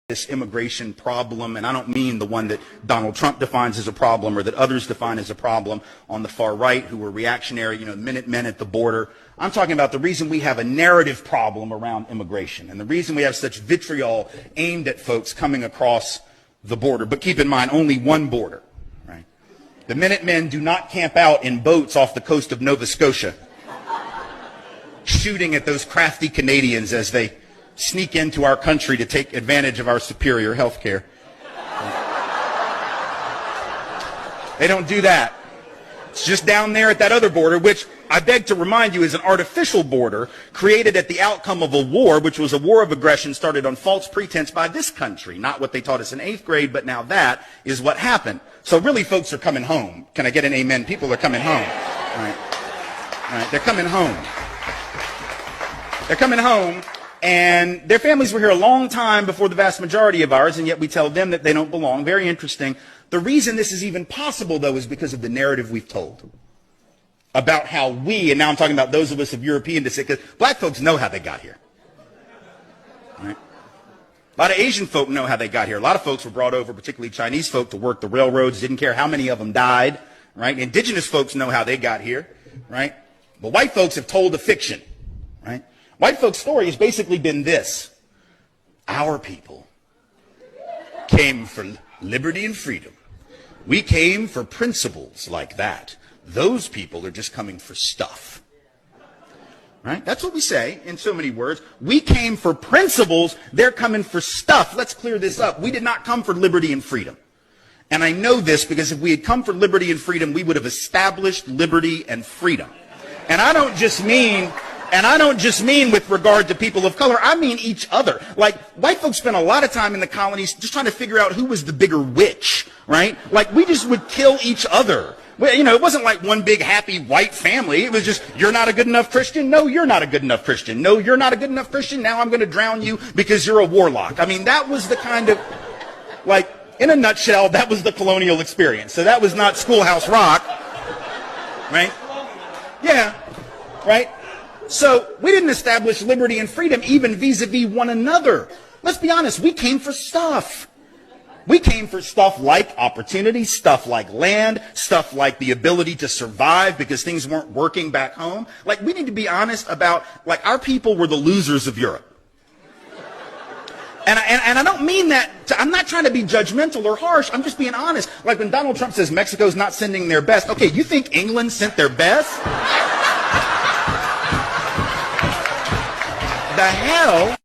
this immigration problem, and I don't mean the one that Donald Trump defines as a problem or that others define as a problem on the far right who were reactionary, Minutemen at the border. I'm talking about the reason we have a narrative problem around immigration and the reason we have such vitriol aimed at folks coming across the border. But keep in mind, only one border, right? The Minutemen do not camp out in boats off the coast of Nova Scotia, shooting at those crafty Canadians as they sneak into our country to take advantage of our superior health care. They don't do that. It's just down there at that other border, which I beg to remind you is an artificial border created at the outcome of a war, which was a war of aggression started on false pretense by this country. Not what they taught us in 8th grade, but now that is what happened. So really, folks are coming home. Can I get an amen? People are coming home. Right. They're coming home. They're coming home. And their families were here a long time before the vast majority of ours, and yet we tell them that they don't belong. Very interesting. The reason this is even possible, though, is because of the narrative we've told about how we, and now I'm talking about those of us of European descent, because black folks know how they got here. Right? A lot of Asian folk know how they got here. A lot of folks were brought over, particularly Chinese folk, to work the railroads, didn't care how many of them died. Right? Indigenous folks know how they got here. Right? But white folks have told a fiction. Right? White folks' story has basically been this. Our people came for liberty and freedom. We came for principles like that. Those people are just coming for stuff. Right? That's what we say in so many words. We came for principles. They're coming for stuff. Let's clear this up. We did not come for liberty and freedom. And I know this because if we had come for liberty and freedom, we would have established liberty and freedom. And I don't just mean with regard to people of color, I mean each other. Like, white folks spent a lot of time in the colonies just trying to figure out who was the bigger witch, right? Like, we just would kill each other. Well, it wasn't like one big happy white family. It was just, you're not a good enough Christian. No, you're not a good enough Christian. No, you're not a good enough Christian. Now I'm going to drown you because you're a warlock. I mean, that was the kind of, like, in a nutshell, that was the colonial experience. So that was not Schoolhouse Rock, right? Yeah, right? So we didn't establish liberty and freedom even vis-a-vis one another. Let's be honest, we came for stuff. We came for stuff like opportunity, stuff like land, stuff like the ability to survive because things weren't working back home. Like, we need to be honest about, like, our people were the losers of Europe. And I don't mean that, I'm not trying to be judgmental or harsh, I'm just being honest. Like when Donald Trump says Mexico's not sending their best, okay, you think England sent their best? The hell